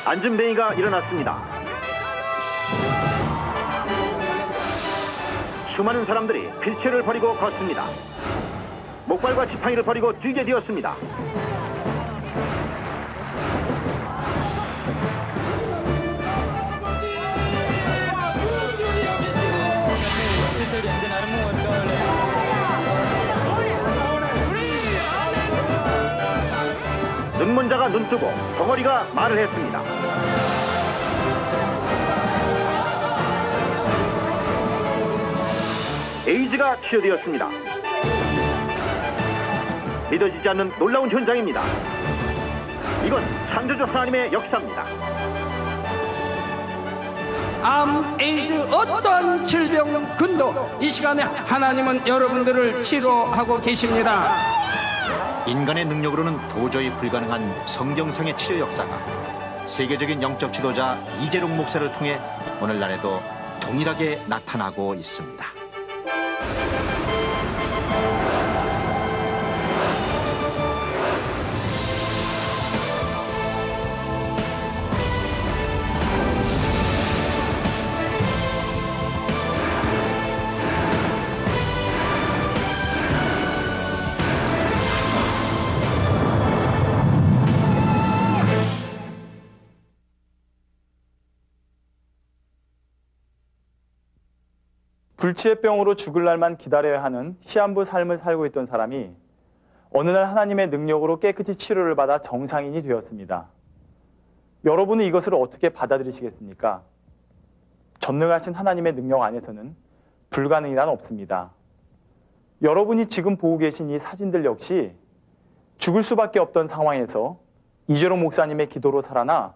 안진뱅이가 일어났습니다. 수많은 사람들이 필체를 버리고 걷습니다. 목발과 지팡이를 버리고 뛰게 되었습니다. 눈먼자가 눈뜨고 벙어리가 말을 했습니다. 에이즈가 치료되었습니다. 믿어지지 않는 놀라운 현장입니다. 이건 창조주 하나님의 역사입니다. 암, 에이즈, 어떤 질병군도 이 시간에 하나님은 여러분들을 치료하고 계십니다. 인간의 능력으로는 도저히 불가능한 성경상의 치료 역사가 세계적인 영적 지도자 이재룡 목사를 통해 오늘날에도 동일하게 나타나고 있습니다. 불치의 병으로 죽을 날만 기다려야 하는 시한부 삶을 살고 있던 사람이 어느 날 하나님의 능력으로 깨끗이 치료를 받아 정상인이 되었습니다. 여러분은 이것을 어떻게 받아들이시겠습니까? 전능하신 하나님의 능력 안에서는 불가능이란 없습니다. 여러분이 지금 보고 계신 이 사진들 역시 죽을 수밖에 없던 상황에서 이재룡 목사님의 기도로 살아나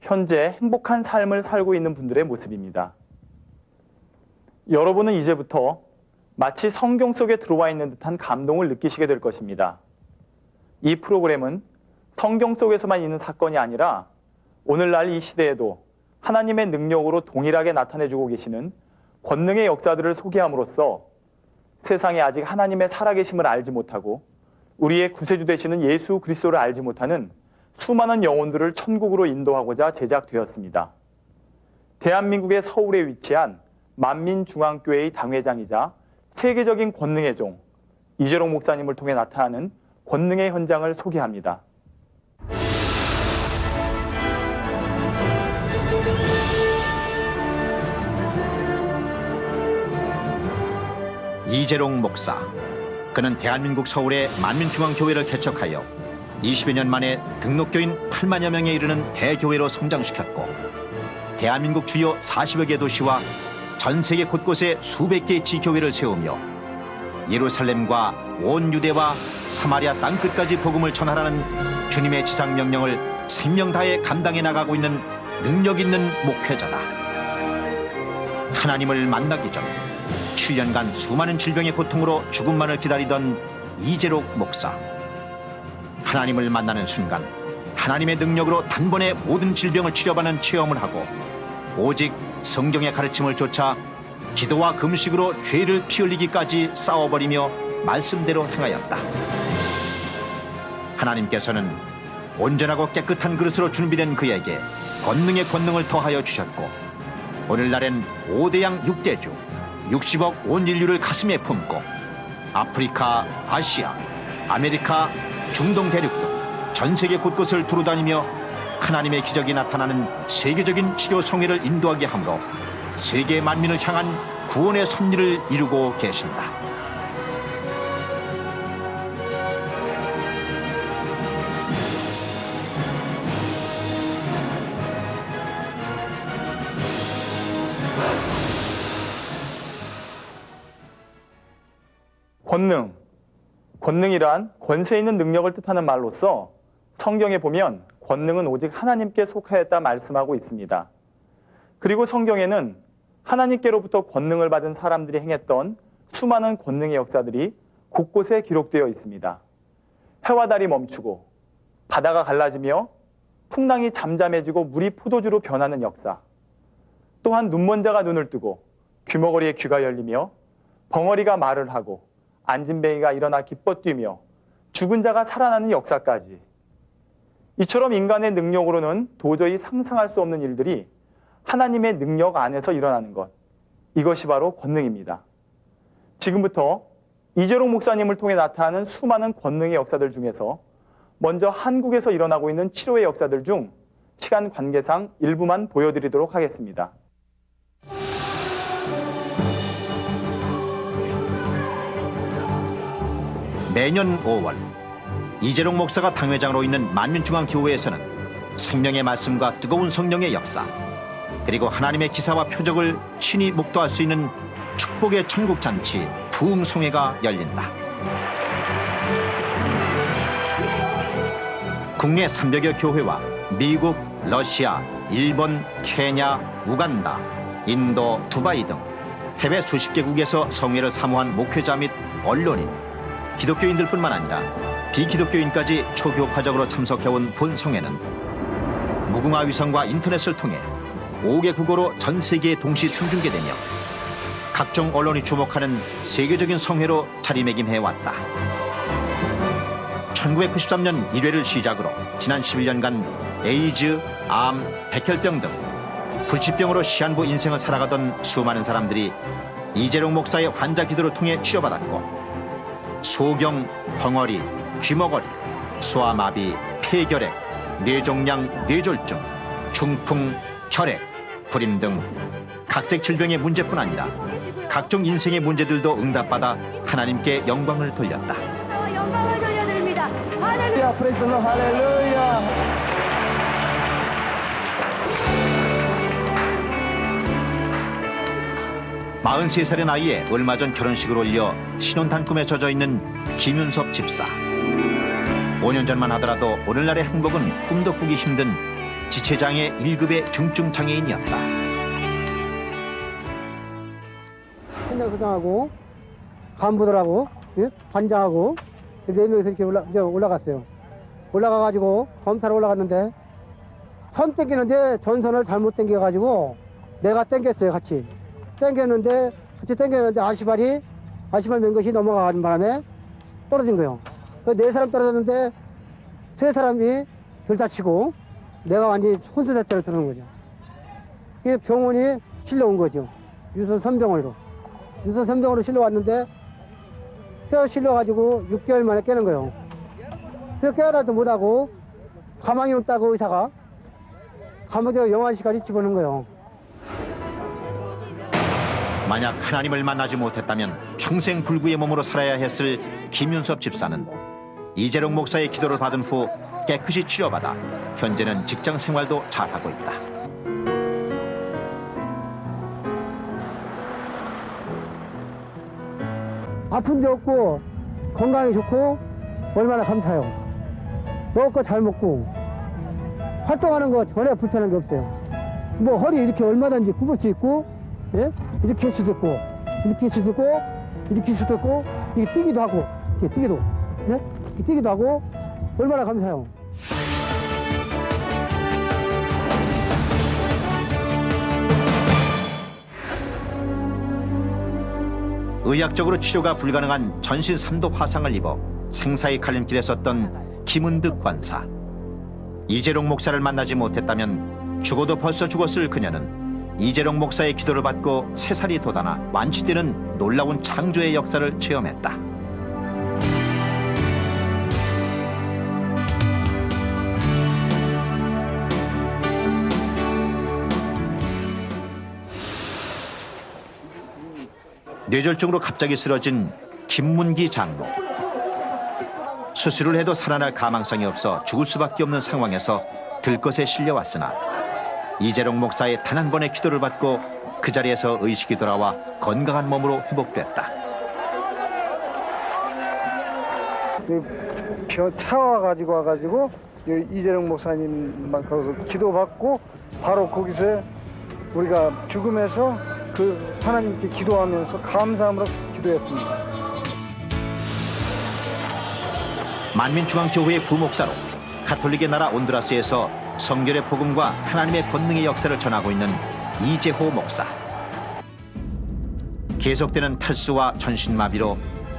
현재 행복한 삶을 살고 있는 분들의 모습입니다. 여러분은 이제부터 마치 성경 속에 들어와 있는 듯한 감동을 느끼시게 될 것입니다. 이 프로그램은 성경 속에서만 있는 사건이 아니라 오늘날 이 시대에도 하나님의 능력으로 동일하게 나타내주고 계시는 권능의 역사들을 소개함으로써 세상에 아직 하나님의 살아계심을 알지 못하고 우리의 구세주 되시는 예수 그리스도를 알지 못하는 수많은 영혼들을 천국으로 인도하고자 제작되었습니다. 대한민국의 서울에 위치한 만민중앙교회의 당회장이자 세계적인 권능의 종 이재룡 목사님을 통해 나타나는 권능의 현장을 소개합니다. 이재룡 목사, 그는 대한민국 서울의 만민중앙교회를 개척하여 20여 년 만에 등록교인 8만여 명에 이르는 대교회로 성장시켰고 대한민국 주요 40여 개 도시와 전 세계 곳곳에 수백 개의 지교회를 세우며 예루살렘과 온 유대와 사마리아 땅끝까지 복음을 전하라는 주님의 지상 명령을 생명 다해 감당해 나가고 있는 능력 있는 목회자다. 하나님을 만나기 전 7년간 수많은 질병의 고통으로 죽음만을 기다리던 이재룡 목사. 하나님을 만나는 순간 하나님의 능력으로 단번에 모든 질병을 치료받는 체험을 하고 오직 성경의 가르침을 쫓아 기도와 금식으로 죄를 피 흘리기까지 싸워버리며 말씀대로 행하였다. 하나님께서는 온전하고 깨끗한 그릇으로 준비된 그에게 권능의 권능을 더하여 주셨고 오늘날엔 5대양 6대주 60억 온 인류를 가슴에 품고 아프리카, 아시아, 아메리카, 중동 대륙 등 전 세계 곳곳을 두루다니며 하나님의 기적이 나타나는 세계적인 치료 성회를 인도하게 함으로 세계 만민을 향한 구원의 섭리를 이루고 계신다. 권능이란 권세 있는 능력을 뜻하는 말로서 성경에 보면 권능은 오직 하나님께 속하였다 말씀하고 있습니다. 그리고 성경에는 하나님께로부터 권능을 받은 사람들이 행했던 수많은 권능의 역사들이 곳곳에 기록되어 있습니다. 해와 달이 멈추고 바다가 갈라지며 풍랑이 잠잠해지고 물이 포도주로 변하는 역사, 또한 눈먼 자가 눈을 뜨고 귀머거리의 귀가 열리며 벙어리가 말을 하고 안진뱅이가 일어나 기뻐 뛰며 죽은 자가 살아나는 역사까지 이처럼 인간의 능력으로는 도저히 상상할 수 없는 일들이 하나님의 능력 안에서 일어나는 것, 이것이 바로 권능입니다. 지금부터 이재롱 목사님을 통해 나타나는 수많은 권능의 역사들 중에서 먼저 한국에서 일어나고 있는 치료의 역사들 중 시간 관계상 일부만 보여드리도록 하겠습니다. 매년 5월 이재롱 목사가 당회장으로 있는 만민중앙교회에서는 생명의 말씀과 뜨거운 성령의 역사, 그리고 하나님의 기사와 표적을 친히 목도할 수 있는 축복의 천국잔치 부흥송회가 열린다. 국내 300여 교회와 미국, 러시아, 일본, 케냐, 우간다, 인도, 두바이 등 해외 수십 개국에서 성회를 사모한 목회자 및 언론인, 기독교인들뿐만 아니라 비기독교인까지 초교파적으로 참석해온 본성회는 무궁화 위성과 인터넷을 통해 5개 국어로 전 세계에 동시 생중계되며 각종 언론이 주목하는 세계적인 성회로 자리매김해왔다. 1993년 1회를 시작으로 지난 11년간 에이즈, 암, 백혈병 등 불치병으로 시한부 인생을 살아가던 수많은 사람들이 이재롱 목사의 환자 기도를 통해 치료받았고, 소경, 벙어리, 귀머거리, 소아마비, 폐결핵, 뇌종양, 뇌졸중, 중풍, 혈액, 불임 등 각색 질병의 문제뿐 아니라 각종 인생의 문제들도 응답받아 하나님께 영광을 돌렸다. 영광을 돌려드립니다. 할렐루야. 프레이즈로 할렐루야. 43살의 나이에 얼마 전 결혼식을 올려 신혼단 꿈에 젖어있는 김윤섭 집사. 5년 전만 하더라도 오늘날의 행복은 꿈도 꾸기 힘든 지체장애 1급의 중증 장애인이었다. 현장소장하고 간부들하고 반장하고 4명이서 이렇게 올라갔어요. 올라가가지고 검사를 올라갔는데 선 땡기는데 전선을 잘못 땡겨가지고 내가 땡겼어요. 같이 땡겼는데 아시발 맨 것이 넘어가는 바람에 떨어진 거예요. 그 4사람 떨어졌는데 3사람이 덜 다치고 내가 완전히 혼수대자로 들어오는 거죠. 그게 병원이 실려온 거죠. 유서선병원으로 실려왔는데 실려가지고 6개월 만에 깨는 거예요. 그래서 깨어나도 못하고 가망이 없다고 의사가 감옥에 영안시까지 집어넣은 거예요. 만약 하나님을 만나지 못했다면 평생 불구의 몸으로 살아야 했을 김윤섭 집사는 이재롱 목사의 기도를 받은 후 깨끗이 치료받아 현재는 직장 생활도 잘하고 있다. 아픈 데 없고 건강이 좋고 얼마나 감사해요. 먹을 거 잘 먹고 활동하는 거 전혀 불편한 게 없어요. 뭐 허리 이렇게 얼마든지 굽을 수 있고, 예? 이렇게 할 수도 있고, 이렇게 할 수도 있고, 이렇게 할 수도 있고, 이게 뛰기도 하고, 이렇게 뛰기도, 예? 이렇게 뛰기도 하고 얼마나 감사해요. 의학적으로 치료가 불가능한 전신 3도 화상을 입어 생사의 갈림길에 섰던 김은득 관사. 이재롱 목사를 만나지 못했다면 죽어도 벌써 죽었을 그녀는 이재롱 목사의 기도를 받고 3살이 돋아나 완치되는 놀라운 창조의 역사를 체험했다. 뇌졸중으로 갑자기 쓰러진 김문기 장로. 수술을 해도 살아날 가망성이 없어 죽을 수밖에 없는 상황에서 들것에 실려왔으나 이재롱 목사의 단 한 번의 기도를 받고 그 자리에서 의식이 돌아와 건강한 몸으로 회복됐다. 차와 가지고 와가지고 이재롱 목사님만 거기서 기도받고 바로 거기서 우리가 죽음에서 그 하나님께 기도하면서 감사함으로 기도했습니다. 만민중앙교회의 부목사로 가톨릭의 나라 온두라스에서 성결의 복음과 하나님의 권능의 역사를 전하고 있는 이재호 목사. 계속되는 탈수와 전신마비로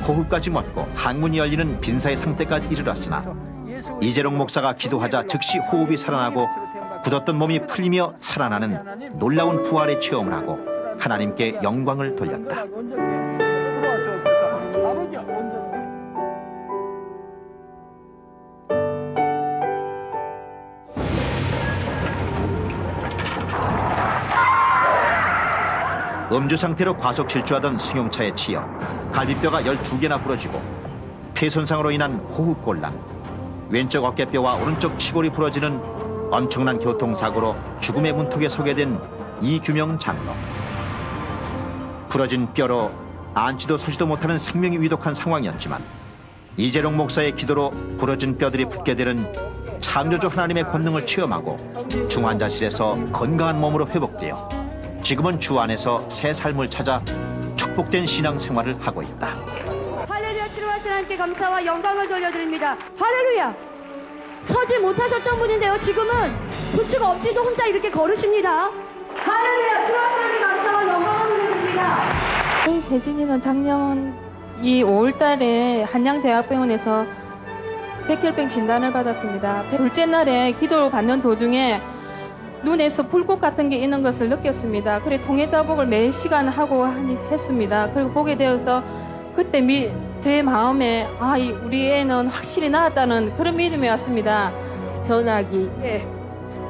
호흡까지 멎고 항문이 열리는 빈사의 상태까지 이르렀으나 이재롱 목사가 기도하자 즉시 호흡이 살아나고 굳었던 몸이 풀리며 살아나는 놀라운 부활의 체험을 하고 하나님께 영광을 돌렸다. 음주 상태로 과속 질주하던 승용차에 치여 갈비뼈가 12개나 부러지고 폐 손상으로 인한 호흡곤란, 왼쪽 어깨뼈와 오른쪽 치골이 부러지는 엄청난 교통사고로 죽음의 문턱에 서게 된 이규명 장로. 부러진 뼈로 앉지도 서지도 못하는 생명이 위독한 상황이었지만 이재롱 목사의 기도로 부러진 뼈들이 붙게 되는 창조주 하나님의 권능을 체험하고 중환자실에서 건강한 몸으로 회복되어 지금은 주 안에서 새 삶을 찾아 축복된 신앙생활을 하고 있다. 할렐루야. 치료하신 하나님께 감사와 영광을 돌려드립니다. 할렐루야. 서질 못하셨던 분인데요, 지금은 부츠가 없이도 혼자 이렇게 걸으십니다. 할렐루야. 치료하신 하나님께 감사와 영광을 돌려드립니다. 저희 세진이는 작년 이 5월달에 한양대학병원에서 백혈병 진단을 받았습니다. 둘째 날에 기도를 받는 도중에 눈에서 불꽃 같은 게 있는 것을 느꼈습니다. 그래 통해자복을 매 시간 하고 했습니다. 그리고 보게 되어서 그때 제 마음에 우리 애는 확실히 나았다는 그런 믿음이 왔습니다. 전화기,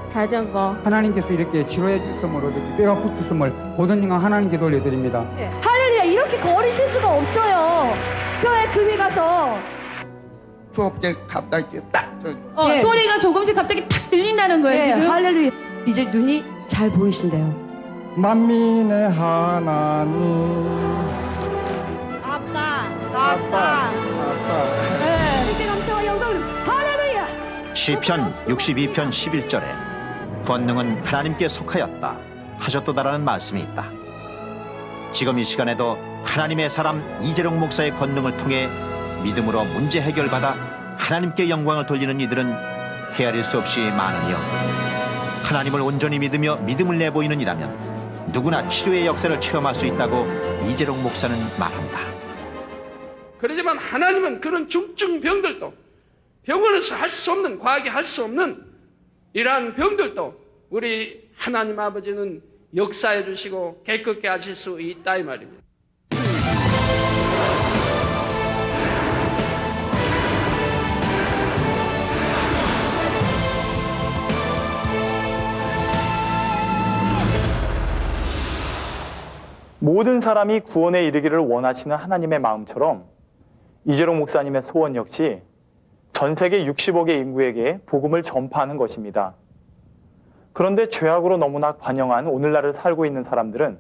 자전거. 하나님께서 이렇게 치료해 주심으로 이렇게 뼈가 붙었음을 모든 영광 하나님께 돌려드립니다. 할렐루야. 이렇게 걸으실 수가 없어요. 뼈에 금이 가서. 수업때 갑자기 딱 소리가 조금씩 갑자기 탁 들린다는 거예요. 지금. 할렐루야. 이제 눈이 잘 보이신대요. 만민의 하나님. 아빠. 하나님께 감사와 영광을. 할렐루야. 시편 62편 11절에 권능은 하나님께 속하였다 하셨도다라는 말씀이 있다. 지금 이 시간에도 하나님의 사람 이재롱 목사의 권능을 통해 믿음으로 문제 해결받아 하나님께 영광을 돌리는 이들은 헤아릴 수 없이 많으며 하나님을 온전히 믿으며 믿음을 내보이는 이라면 누구나 치료의 역사를 체험할 수 있다고 이재롱 목사는 말한다. 그러지만 하나님은 그런 중증 병들도, 병원에서 할 수 없는, 과학이 할 수 없는 이러한 병들도 우리 하나님 아버지는 역사해 주시고 깨끗게 하실 수 있다 이 말입니다. 모든 사람이 구원에 이르기를 원하시는 하나님의 마음처럼 이재롱 목사님의 소원 역시 전 세계 60억의 인구에게 복음을 전파하는 것입니다. 그런데 죄악으로 너무나 관영한 오늘날을 살고 있는 사람들은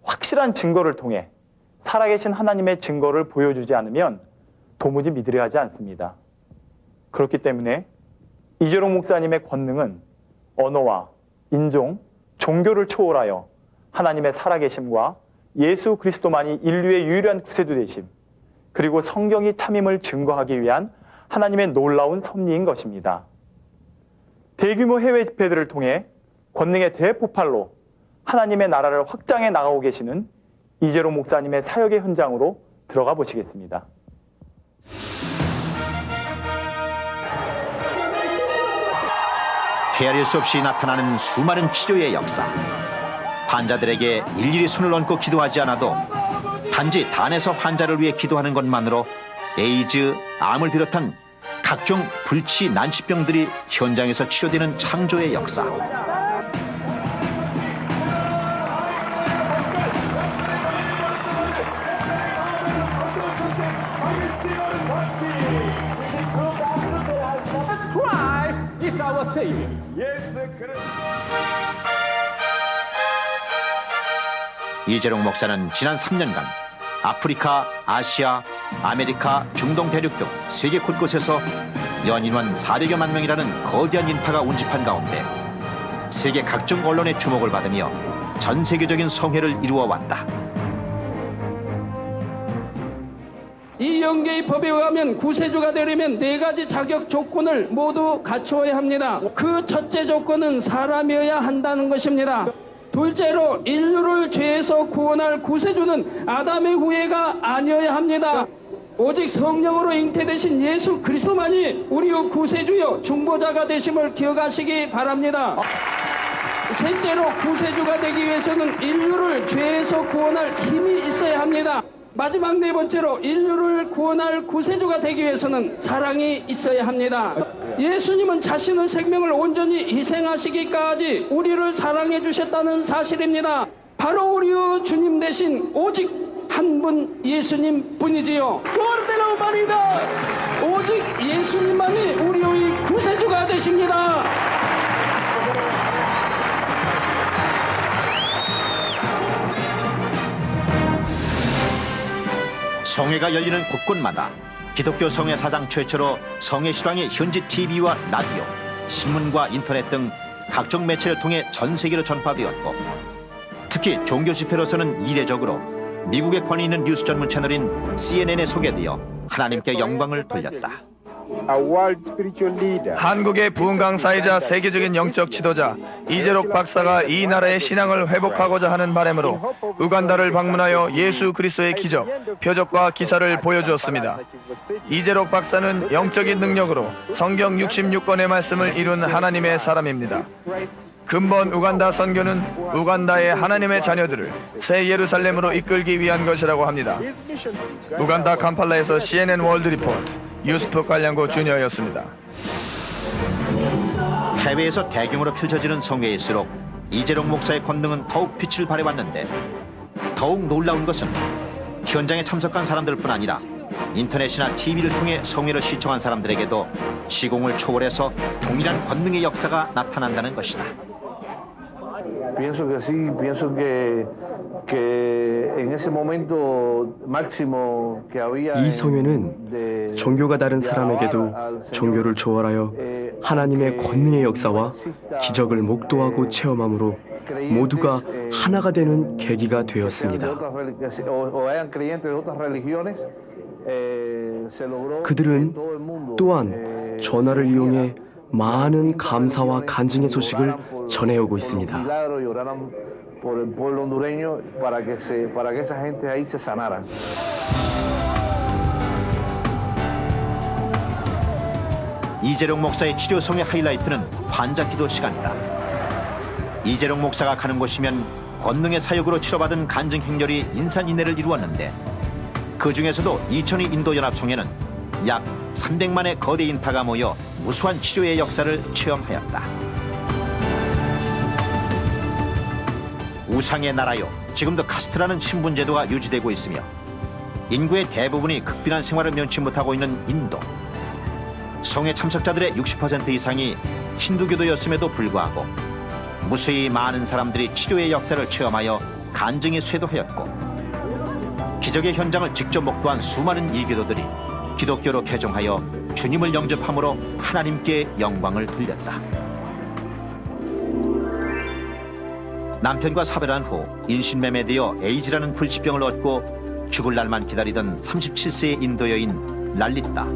확실한 증거를 통해 살아계신 하나님의 증거를 보여주지 않으면 도무지 믿으려 하지 않습니다. 그렇기 때문에 이재롱 목사님의 권능은 언어와 인종, 종교를 초월하여 하나님의 살아계심과 예수 그리스도만이 인류의 유일한 구세주 되심, 그리고 성경이 참임을 증거하기 위한 하나님의 놀라운 섭리인 것입니다. 대규모 해외 집회들을 통해 권능의 대폭발로 하나님의 나라를 확장해 나가고 계시는 이재롱 목사님의 사역의 현장으로 들어가 보시겠습니다. 헤아릴 수 없이 나타나는 수많은 치료의 역사. 환자들에게 일일이 손을 얹고 기도하지 않아도 단지 단에서 환자를 위해 기도하는 것만으로 에이즈, 암을 비롯한 각종 불치, 난치병들이 현장에서 치료되는 창조의 역사. 이재롱 목사는 지난 3년간 아프리카, 아시아, 아메리카, 중동 대륙 등 세계 곳곳에서 연인원 400여만 명이라는 거대한 인파가 운집한 가운데 세계 각종 언론의 주목을 받으며 전 세계적인 성회를 이루어 왔다. 이 영계의 법에 의하면 구세주가 되려면 4가지 자격 조건을 모두 갖추어야 합니다. 그 첫째 조건은 사람이어야 한다는 것입니다. 둘째로 인류를 죄에서 구원할 구세주는 아담의 후예가 아니어야 합니다. 오직 성령으로 잉태되신 예수 그리스도만이 우리의 구세주여 중보자가 되심을 기억하시기 바랍니다. 셋째로 구세주가 되기 위해서는 인류를 죄에서 구원할 힘이 있어야 합니다. 마지막 네 번째로 인류를 구원할 구세주가 되기 위해서는 사랑이 있어야 합니다. 예수님은 자신의 생명을 온전히 희생하시기까지 우리를 사랑해 주셨다는 사실입니다. 바로 우리의 주님 대신 오직 한 분 예수님 뿐이지요. 오직 예수님만이 우리의 구세주가 되십니다. 성회가 열리는 곳곳마다 기독교 성회 사상 최초로 성회 실황이 현지 TV와 라디오, 신문과 인터넷 등 각종 매체를 통해 전 세계로 전파되었고, 특히 종교 집회로서는 이례적으로 미국의 권위 있는 뉴스 전문 채널인 CNN에 소개되어 하나님께 영광을 돌렸다. 한국의 부흥 강사이자 세계적인 영적 지도자 이재록 박사가 이 나라의 신앙을 회복하고자 하는 바람으로 우간다를 방문하여 예수 그리스도의 기적, 표적과 기사를 보여주었습니다. 이재록 박사는 영적인 능력으로 성경 66권의 말씀을 이룬 하나님의 사람입니다. 근본 우간다 선교는 우간다의 하나님의 자녀들을 새 예루살렘으로 이끌기 위한 것이라고 합니다. 우간다 캄팔라에서 CNN 월드 리포트 유스프 관량고 주니어였습니다. 해외에서 대규모로 펼쳐지는 성회일수록 이재록 목사의 권능은 더욱 빛을 발해왔는데, 더욱 놀라운 것은 현장에 참석한 사람들뿐 아니라 인터넷이나 TV를 통해 성회를 시청한 사람들에게도 시공을 초월해서 동일한 권능의 역사가 나타난다는 것이다. Pienso que sí, pienso que en ese momento máximo que había. 이 성회는 종교가 다른 사람에게도 종교를 초월하여 하나님의 권능의 역사와 기적을 목도하고 체험함으로 모두가 하나가 되는 계기가 되었습니다. 그들은 또한 전화를 이용해 많은 감사와 간증의 소식을 전해오고 있습니다. 이재록 목사의 치료 성의 하이라이트는 환자 기도 시간이다. 이재록 목사가 가는 곳이면 권능의 사역으로 치료받은 간증 행렬이 인산인해를 이루었는데, 그 중에서도 2002 인도연합성회는 약 300만의 거대 인파가 모여 무수한 치료의 역사를 체험하였다. 우상의 나라요, 지금도 카스트라는 신분 제도가 유지되고 있으며 인구의 대부분이 극빈한 생활을 면치 못하고 있는 인도. 성회 참석자들의 60% 이상이 힌두교도였음에도 불구하고 무수히 많은 사람들이 치료의 역사를 체험하여 간증에 쇄도하였고, 기적의 현장을 직접 목도한 수많은 이교도들이 기독교로 개종하여 주님을 영접함으로 하나님께 영광을 돌렸다. 남편과 사별한 후 인신매매되어 에이즈라는 불치병을 얻고 죽을 날만 기다리던 37세의 인도 여인 랄리타.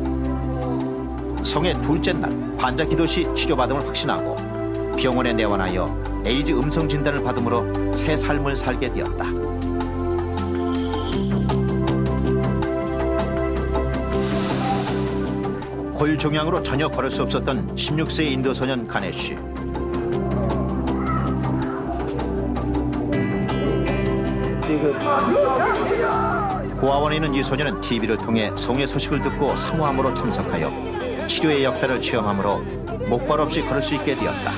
성의 둘째 날 환자 기도 시 치료받음을 확신하고 병원에 내원하여 에이즈 음성 진단을 받음으로 새 삶을 살게 되었다. 골종양으로 전혀 걸을 수 없었던 16세의 인도 소년 가네쉬. 고아원에 있는 이 소년은 TV를 통해 성의 소식을 듣고 사모함으로 참석하여 치료의 역사를 체험함으로 목발 없이 걸을 수 있게 되었다.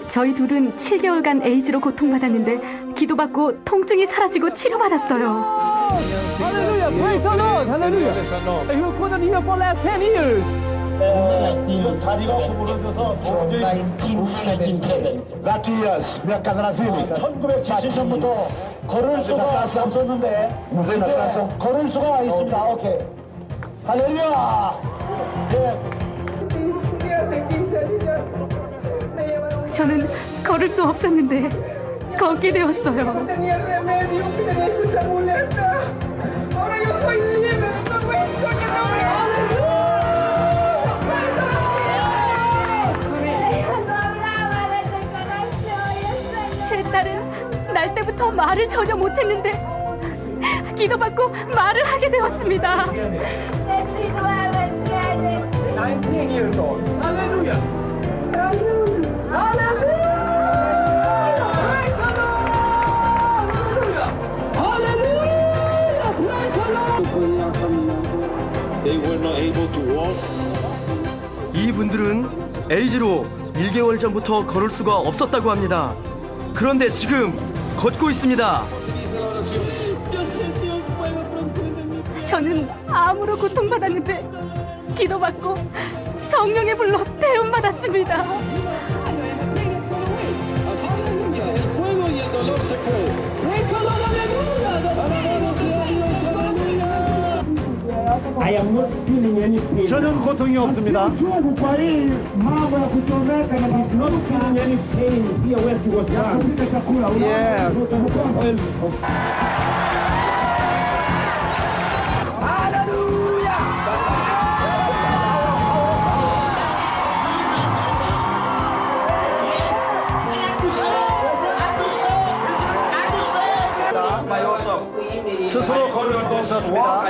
저희 둘은 7개월간 에이즈로 고통받았는데 기도받고 통증이 사라지고 치료받았어요. Hallelujah, praise the Lord, hallelujah. You couldn't hear for last 10 years. 다리가 구부러져서 1970. That years, 몇 가지나 films. 1970년부터 걸을 수가 없었는데 걸을 수가 있습니다. 오케이. 할렐루야. 저는 걸을 수 없었는데 걷게 되었어요. 제 딸은 날 때부터 말을 전혀 못했는데 기도받고 말을 하게 되었습니다. 이분들은 에이즈로 1개월 전부터 걸을 수가 없었다고 합니다. 그런데 지금 걷고 있습니다. 저는 암으로 고통받았는데 기도받고 성령의 불로 태움받았습니다. 저는 고통이 없습니다. 스스로 걸을 수도 없었습니다.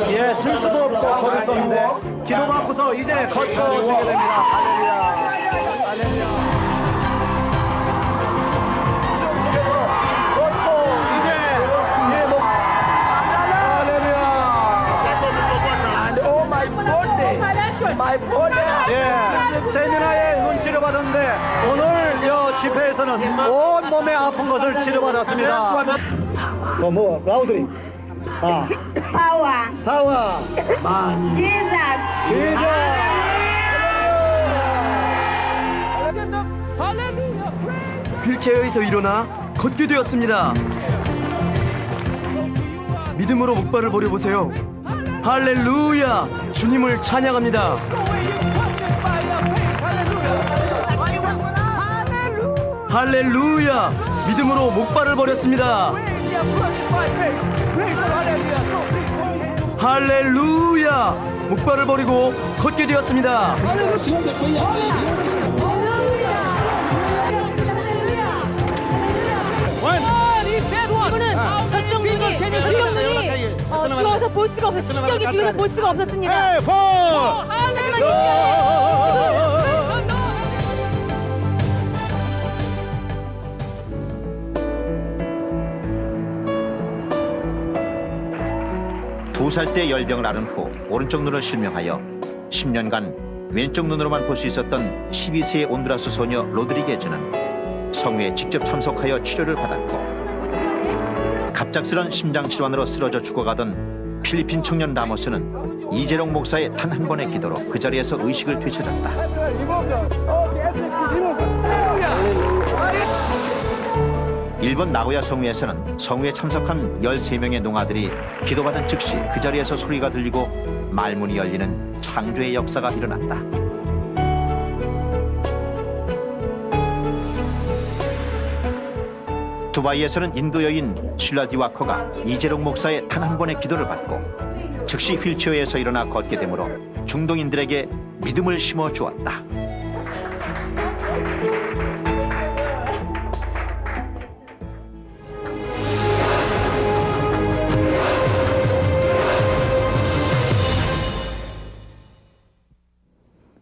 예, 쓸 수도 없고 걸을 수 없는데 기도받고서 이제 걷고 되게 됩니다. 할렐루야. 할렐루야. 걷고 이제 예, 뭐 할렐루야. 예, 세미나에 눈 치료받았는데 오늘 이 집회에서는 온 몸에 아픈 것을 치료받았습니다. 뭐 라우드리 파워 지저스 휠체어에서 일어나 걷게 되었습니다. 믿음으로 목발을 버려보세요. 할렐루야! 주님을 찬양합니다. 할렐루야! 믿음으로 목발을 버렸습니다. 할렐루야! 목발을 버리고 걷게 되었습니다. 저쪽 눈이 주워서 볼 수가 없어요. 시력이 지금 볼 수가 없었습니다. 두 살 때 열병을 앓은 후 오른쪽 눈을 실명하여 10년간 왼쪽 눈으로만 볼 수 있었던 12세의 온두라스 소녀 로드리게즈는 성회에 직접 참석하여 치료를 받았고, 갑작스런 심장 질환으로 쓰러져 죽어가던 필리핀 청년 라모스는 이재롱 목사의 단 한 번의 기도로 그 자리에서 의식을 되찾았다. 일본 나고야 성회에서는 성회에 참석한 13명의 농아들이 기도받은 즉시 그 자리에서 소리가 들리고 말문이 열리는 창조의 역사가 일어났다. 두바이에서는 인도 여인 슐라디와커가 이재롱 목사의 단 한 번의 기도를 받고 즉시 휠체어에서 일어나 걷게 되므로 중동인들에게 믿음을 심어 주었다.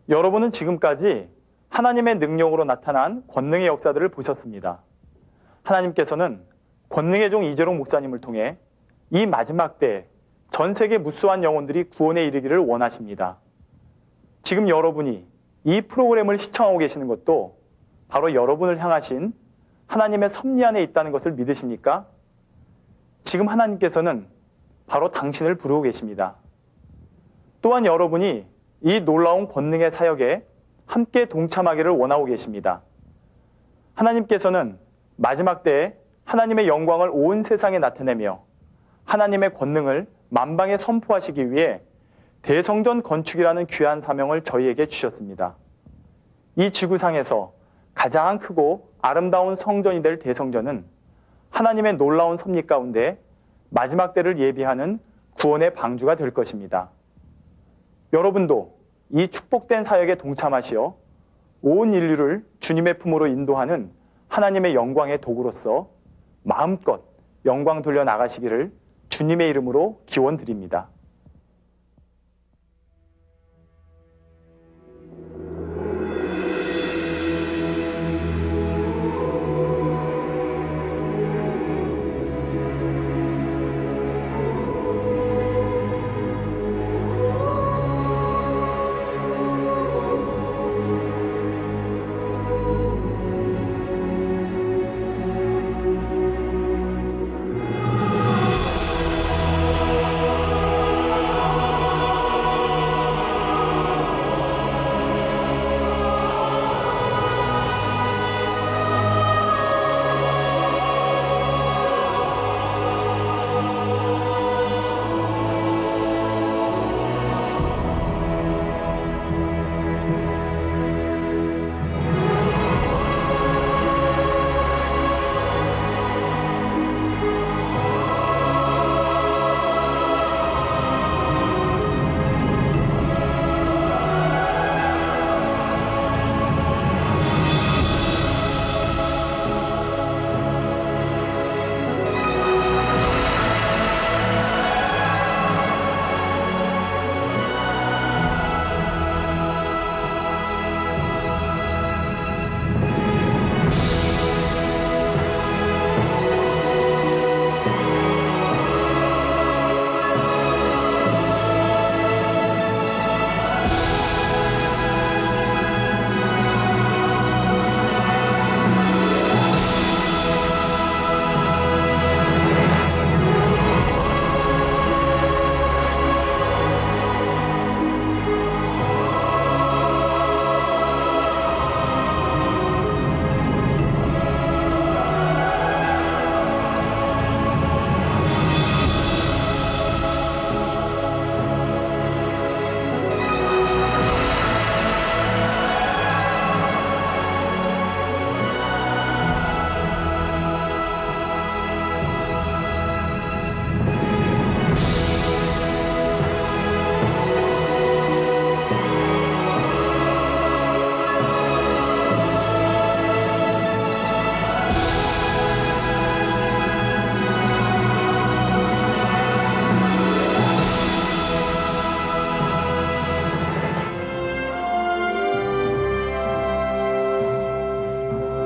여러분은 지금까지 하나님의 능력으로 나타난 권능의 역사들을 보셨습니다. 하나님께서는 권능의 종 이재롱 목사님을 통해 이 마지막 때 전 세계 무수한 영혼들이 구원에 이르기를 원하십니다. 지금 여러분이 이 프로그램을 시청하고 계시는 것도 바로 여러분을 향하신 하나님의 섭리 안에 있다는 것을 믿으십니까? 지금 하나님께서는 바로 당신을 부르고 계십니다. 또한 여러분이 이 놀라운 권능의 사역에 함께 동참하기를 원하고 계십니다. 하나님께서는 마지막 때에 하나님의 영광을 온 세상에 나타내며 하나님의 권능을 만방에 선포하시기 위해 대성전 건축이라는 귀한 사명을 저희에게 주셨습니다. 이 지구상에서 가장 크고 아름다운 성전이 될 대성전은 하나님의 놀라운 섭리 가운데 마지막 때를 예비하는 구원의 방주가 될 것입니다. 여러분도 이 축복된 사역에 동참하시어 온 인류를 주님의 품으로 인도하는 하나님의 영광의 도구로서 마음껏 영광 돌려 나가시기를 주님의 이름으로 기원드립니다.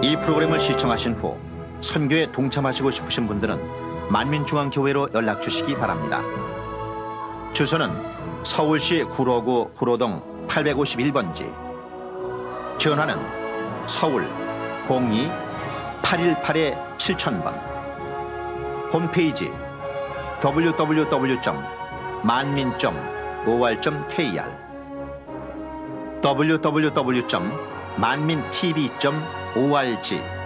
이 프로그램을 시청하신 후 선교에 동참하시고 싶으신 분들은 만민중앙교회로 연락 주시기 바랍니다. 주소는 서울시 구로구 구로동 851번지, 전화는 서울 02-818-7000번, 홈페이지 www.manmin.or.kr, www.manmintv.org